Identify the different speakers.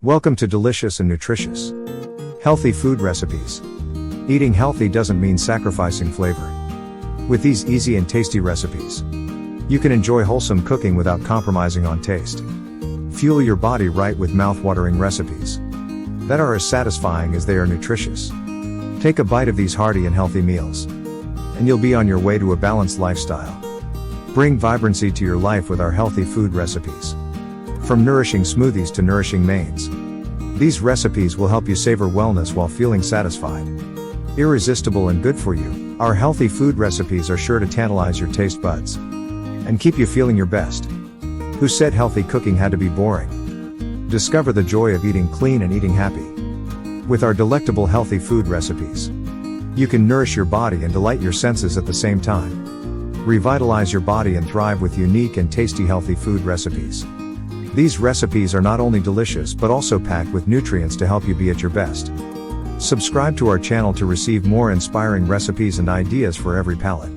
Speaker 1: Welcome to Delicious and Nutritious Healthy Food Recipes. Eating healthy doesn't mean sacrificing flavor. With these easy and tasty recipes, you can enjoy wholesome cooking without compromising on taste. Fuel your body right with mouth-watering recipes that are as satisfying as they are nutritious. Take a bite of these hearty and healthy meals, and you'll be on your way to a balanced lifestyle. Bring vibrancy to your life with our healthy food recipes. From nourishing smoothies to nourishing mains, these recipes will help you savor wellness while feeling satisfied. Irresistible and good for you, our healthy food recipes are sure to tantalize your taste buds and keep you feeling your best. Who said healthy cooking had to be boring? Discover the joy of eating clean and eating happy. With our delectable healthy food recipes, you can nourish your body and delight your senses at the same time. Revitalize your body and thrive with unique and tasty healthy food recipes. These recipes are not only delicious but also packed with nutrients to help you be at your best. Subscribe to our channel to receive more inspiring recipes and ideas for every palate.